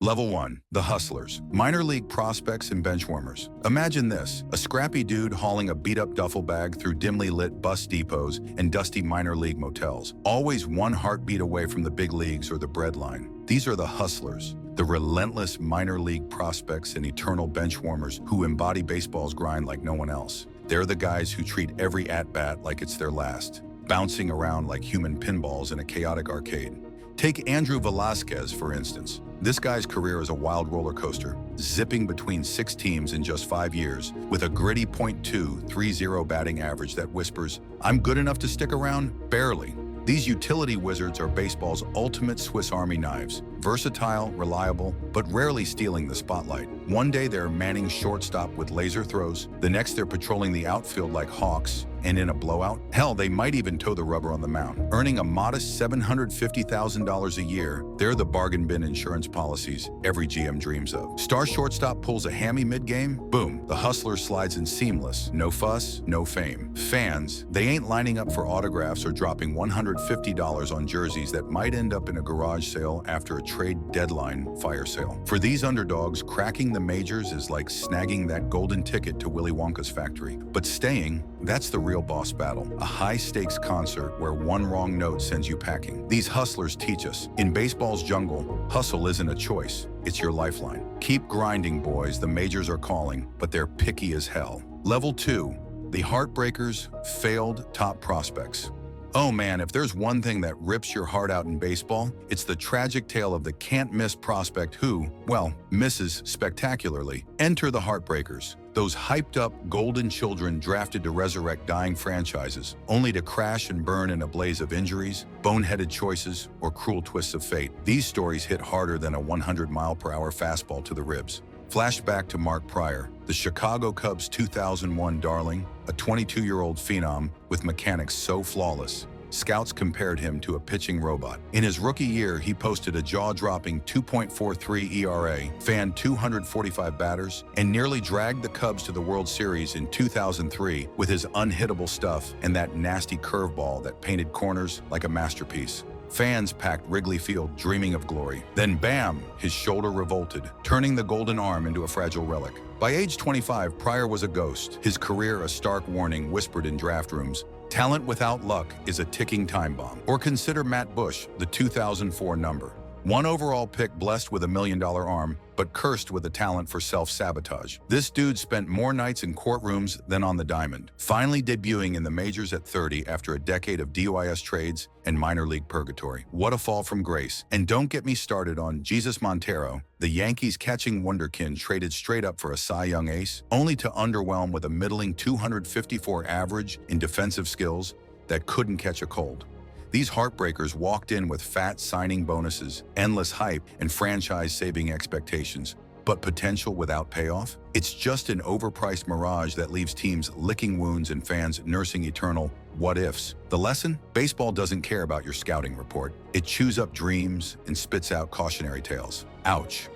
Level 1. The Hustlers. Minor league prospects and benchwarmers. Imagine this, a scrappy dude hauling a beat-up duffel bag through dimly lit bus depots and dusty minor league motels, always one heartbeat away from the big leagues or the breadline. These are the Hustlers, the relentless minor league prospects and eternal benchwarmers who embody baseball's grind like no one else. They're the guys who treat every at-bat like it's their last, bouncing around like human pinballs in a chaotic arcade. Take Andrew Velazquez, for instance. This guy's career is a wild roller coaster, zipping between 6 teams in just 5 years, with a gritty .230 batting average that whispers, "I'm good enough to stick around?" Barely. These utility wizards are baseball's ultimate Swiss Army knives, versatile, reliable, but rarely stealing the spotlight. One day they're manning shortstop with laser throws, the next they're patrolling the outfield like hawks, and in a blowout, hell, they might even toe the rubber on the mound. Earning a modest $750,000 a year, they're the bargain bin insurance policies every GM dreams of. Star shortstop pulls a hammy mid-game, boom, the hustler slides in seamless. No fuss, no fame. Fans, they ain't lining up for autographs or dropping $150 on jerseys that might end up in a garage sale after a trade deadline fire sale. For these underdogs, cracking the majors is like snagging that golden ticket to Willy Wonka's factory. But staying, that's the real boss battle, a high-stakes concert where one wrong note sends you packing. These hustlers teach us, in baseball's jungle, hustle isn't a choice, it's your lifeline. Keep grinding, boys, the majors are calling, but they're picky as hell. Level 2, the heartbreakers, failed top prospects. Oh man, if there's one thing that rips your heart out in baseball, it's the tragic tale of the can't-miss prospect who, well, misses spectacularly. Enter the heartbreakers. Those hyped-up golden children drafted to resurrect dying franchises, only to crash and burn in a blaze of injuries, boneheaded choices, or cruel twists of fate. These stories hit harder than a 100-mile-per-hour fastball to the ribs. Flashback to Mark Prior, the Chicago Cubs' 2001 darling, a 22-year-old phenom with mechanics so flawless, scouts compared him to a pitching robot. In his rookie year, he posted a jaw-dropping 2.43 ERA, fanned 245 batters, and nearly dragged the Cubs to the World Series in 2003 with his unhittable stuff and that nasty curveball that painted corners like a masterpiece. Fans packed Wrigley Field dreaming of glory. Then bam, his shoulder revolted, turning the golden arm into a fragile relic. By age 25, Prior was a ghost, his career a stark warning whispered in draft rooms. Talent without luck is a ticking time bomb. Or consider Matt Bush, the 2004 number. One overall pick blessed with $1 million arm, but cursed with a talent for self-sabotage. This dude spent more nights in courtrooms than on the diamond, finally debuting in the majors at 30 after a decade of DYS trades and minor league purgatory. What a fall from grace. And don't get me started on Jesus Montero, the Yankees catching wonderkin traded straight up for a Cy Young ace, only to underwhelm with a middling 254 average in defensive skills that couldn't catch a cold. These heartbreakers walked in with fat signing bonuses, endless hype, and franchise-saving expectations. But potential without payoff? It's just an overpriced mirage that leaves teams licking wounds and fans nursing eternal what-ifs. The lesson? Baseball doesn't care about your scouting report. It chews up dreams and spits out cautionary tales. Ouch.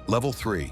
Level 3.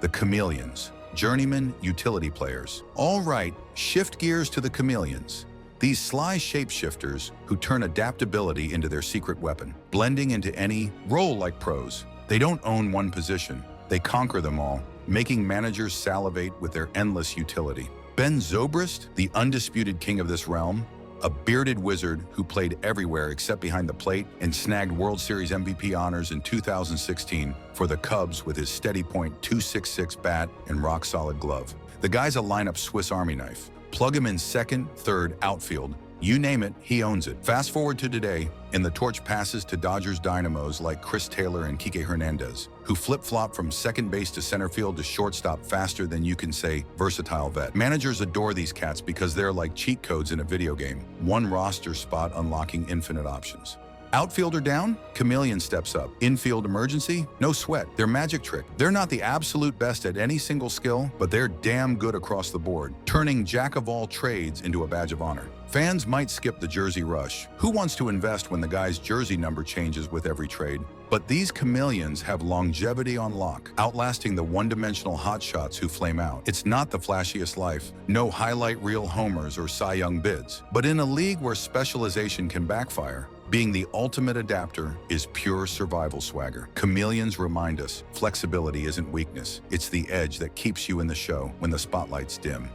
The chameleons. Journeyman utility players. All right, shift gears to the chameleons. These sly shapeshifters who turn adaptability into their secret weapon, blending into any role like pros. They don't own one position, they conquer them all, making managers salivate with their endless utility. Ben Zobrist, the undisputed king of this realm, a bearded wizard who played everywhere except behind the plate and snagged World Series MVP honors in 2016 for the Cubs with his steady .266 bat and rock-solid glove. The guy's a lineup Swiss Army knife. Plug him in second, third, outfield. You name it, he owns it. Fast forward to today, and the torch passes to Dodgers dynamos like Chris Taylor and Kike Hernandez, who flip-flop from second base to center field to shortstop faster than you can say versatile vet. Managers adore these cats because they're like cheat codes in a video game, one roster spot unlocking infinite options. Outfielder down? Chameleon steps up. Infield emergency? No sweat. Their magic trick. They're not the absolute best at any single skill, but they're damn good across the board, turning jack-of-all-trades into a badge of honor. Fans might skip the jersey rush. Who wants to invest when the guy's jersey number changes with every trade? But these chameleons have longevity on lock, outlasting the one-dimensional hotshots who flame out. It's not the flashiest life, no highlight reel homers or Cy Young bids. But in a league where specialization can backfire, Being the ultimate adapter is pure survival swagger. Chameleons remind us flexibility isn't weakness. It's the edge that keeps you in the show when the spotlight's dim.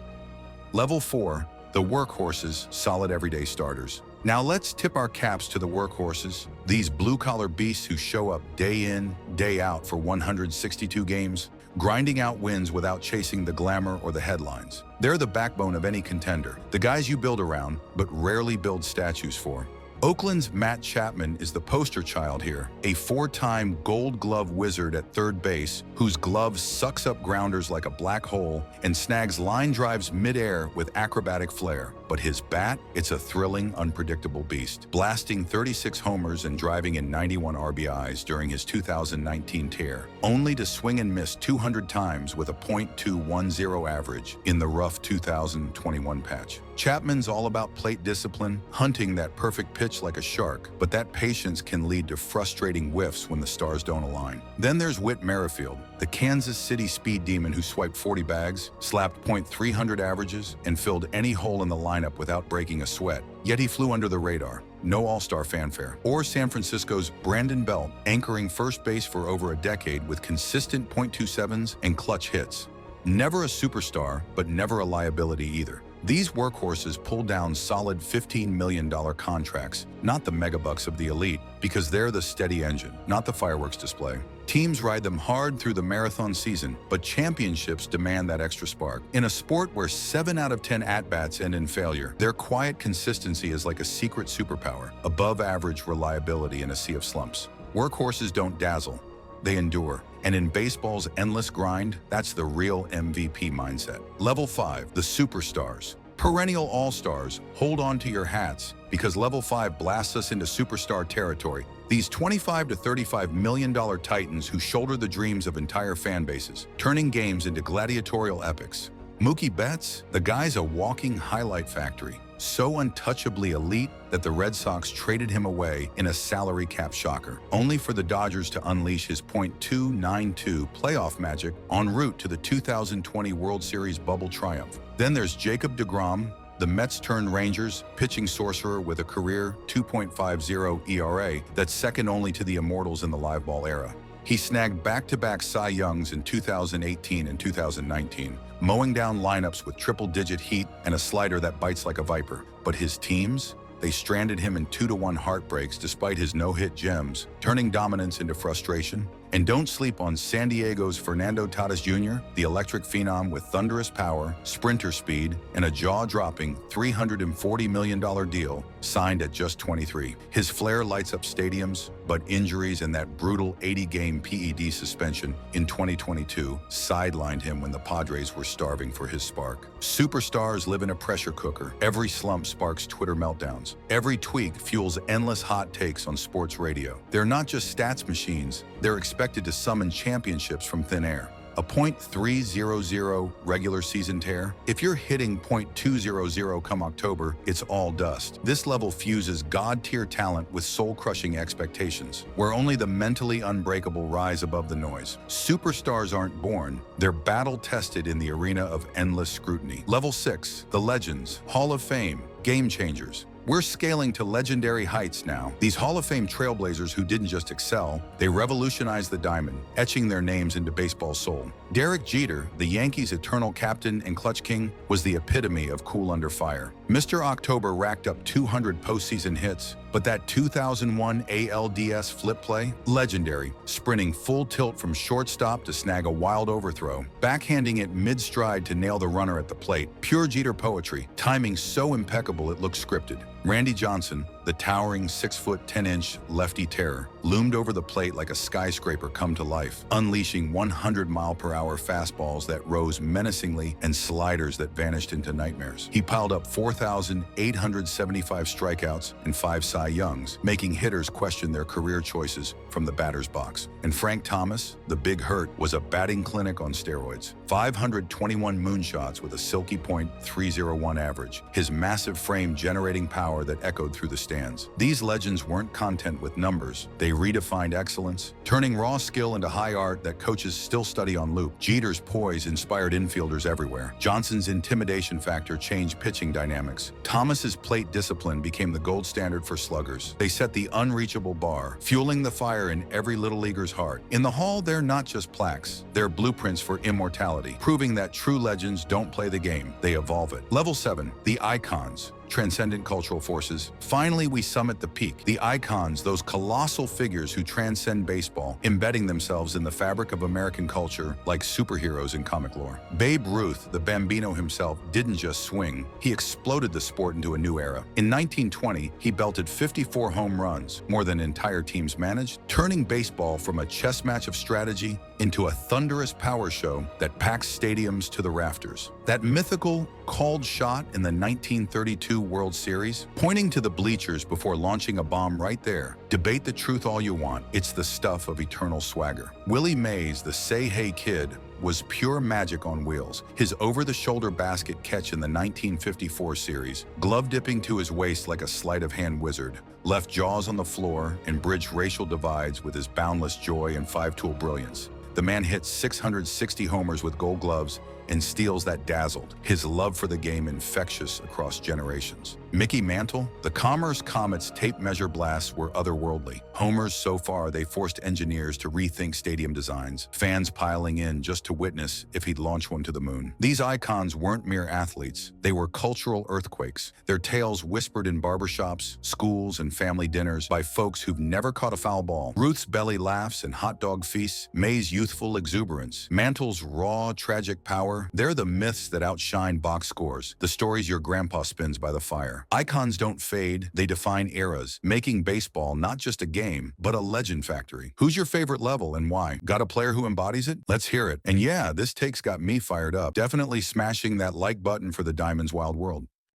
Level 4, the workhorses, solid everyday starters. Now let's tip our caps to the workhorses, these blue-collar beasts who show up day in, day out for 162 games, grinding out wins without chasing the glamour or the headlines. They're the backbone of any contender, the guys you build around, but rarely build statues for. Oakland's Matt Chapman is the poster child here, a 4-time Gold Glove wizard at third base whose glove sucks up grounders like a black hole and snags line drives midair with acrobatic flair. But his bat, it's a thrilling, unpredictable beast, blasting 36 homers and driving in 91 RBIs during his 2019 tear, only to swing and miss 200 times with a .210 average in the rough 2021 patch. Chapman's all about plate discipline, hunting that perfect pitch like a shark, but that patience can lead to frustrating whiffs when the stars don't align. Then there's Whit Merrifield, the Kansas City speed demon who swiped 40 bags, slapped .300 averages, and filled any hole in the lineup without breaking a sweat. Yet he flew under the radar. No all-star fanfare. Or San Francisco's Brandon Belt, anchoring first base for over a decade with consistent .27s and clutch hits. Never a superstar, but never a liability either. These workhorses pull down solid $15 million contracts, not the megabucks of the elite, because they're the steady engine, not the fireworks display. Teams ride them hard through the marathon season, but championships demand that extra spark. In a sport where 7 out of 10 at-bats end in failure, their quiet consistency is like a secret superpower, above-average reliability in a sea of slumps. Workhorses don't dazzle, they endure. And in baseball's endless grind, that's the real MVP mindset. Level 5, the superstars. Perennial all-stars, hold on to your hats, because Level 5 blasts us into superstar territory. These $25 to $35 million titans who shoulder the dreams of entire fan bases, turning games into gladiatorial epics. Mookie Betts, the guy's a walking highlight factory, so untouchably elite that the Red Sox traded him away in a salary cap shocker, only for the Dodgers to unleash his .292 playoff magic en route to the 2020 World Series bubble triumph. Then there's Jacob deGrom, the Mets-turned-Rangers pitching sorcerer with a career 2.50 ERA that's second only to the immortals in the live ball era. He snagged back-to-back Cy Youngs in 2018 and 2019, mowing down lineups with triple-digit heat and a slider that bites like a viper. But his teams? They stranded him in 2-1 heartbreaks despite his no-hit gems, turning dominance into frustration. And don't sleep on San Diego's Fernando Tatis Jr., the electric phenom with thunderous power, sprinter speed, and a jaw-dropping $340 million deal signed at just 23. His flair lights up stadiums, but injuries and that brutal 80-game PED suspension in 2022 sidelined him when the Padres were starving for his spark. Superstars live in a pressure cooker. Every slump sparks Twitter meltdowns. Every tweak fuels endless hot takes on sports radio. They're not just stats machines, they're expected to summon championships from thin air. A .300 regular season tear? If you're hitting .200 come October, it's all dust. This level fuses god-tier talent with soul-crushing expectations, where only the mentally unbreakable rise above the noise. Superstars aren't born, they're battle-tested in the arena of endless scrutiny. Level 6, the legends, Hall of Fame, game changers. We're scaling to legendary heights now. These Hall of Fame trailblazers who didn't just excel, they revolutionized the diamond, etching their names into baseball's soul. Derek Jeter, the Yankees' eternal captain and clutch king, was the epitome of cool under fire. Mr. October racked up 200 postseason hits, but that 2001 ALDS flip play? Legendary, sprinting full tilt from shortstop to snag a wild overthrow, backhanding it mid-stride to nail the runner at the plate. Pure Jeter poetry, timing so impeccable it looks scripted. Randy Johnson, the towering 6-foot 10-inch lefty terror, loomed over the plate like a skyscraper come to life, unleashing 100-mile-per-hour fastballs that rose menacingly and sliders that vanished into nightmares. He piled up 4,875 strikeouts and 5 Cy Youngs, making hitters question their career choices from the batter's box. And Frank Thomas, the Big Hurt, was a batting clinic on steroids. 521 moonshots with a silky .301 average, his massive frame generating power that echoed through the stadium. stands. These legends weren't content with numbers. They redefined excellence, turning raw skill into high art that coaches still study on loop. Jeter's poise inspired infielders everywhere. Johnson's intimidation factor changed pitching dynamics. Thomas's plate discipline became the gold standard for sluggers. They set the unreachable bar, fueling the fire in every little leaguer's heart. In the Hall, they're not just plaques. They're blueprints for immortality, proving that true legends don't play the game, they evolve it. Level 7, the icons. Transcendent cultural forces. Finally, we summit the peak. The icons, those colossal figures who transcend baseball, embedding themselves in the fabric of American culture like superheroes in comic lore. Babe Ruth, the Bambino himself, didn't just swing. He exploded the sport into a new era. In 1920, he belted 54 home runs, more than entire teams managed, turning baseball from a chess match of strategy into a thunderous power show that packs stadiums to the rafters. That mythical called shot in the 1932 World Series, pointing to the bleachers before launching a bomb right there. Debate the truth all you want, it's the stuff of eternal swagger. Willie Mays, the Say Hey Kid, was pure magic on wheels. His over-the-shoulder basket catch in the 1954 series, glove dipping to his waist like a sleight-of-hand wizard, left jaws on the floor and bridged racial divides with his boundless joy and five-tool brilliance. The man hits 660 homers with gold gloves and steals that dazzled. His love for the game infectious across generations. Mickey Mantle, the Commerce Comet's tape measure blasts were otherworldly. Homers so far they forced engineers to rethink stadium designs, fans piling in just to witness if he'd launch one to the moon. These icons weren't mere athletes, they were cultural earthquakes. Their tales whispered in barbershops, schools, and family dinners by folks who've never caught a foul ball. Ruth's belly laughs and hot dog feasts, May's youthful exuberance, Mantle's raw, tragic power, they're the myths that outshine box scores, the stories your grandpa spins by the fire. Icons don't fade, they define eras, making baseball not just a game, but a legend factory. Who's your favorite level and why? Got a player who embodies it? Let's hear it. And yeah, this take's got me fired up. Definitely smashing that like button for the Diamond's Wild World.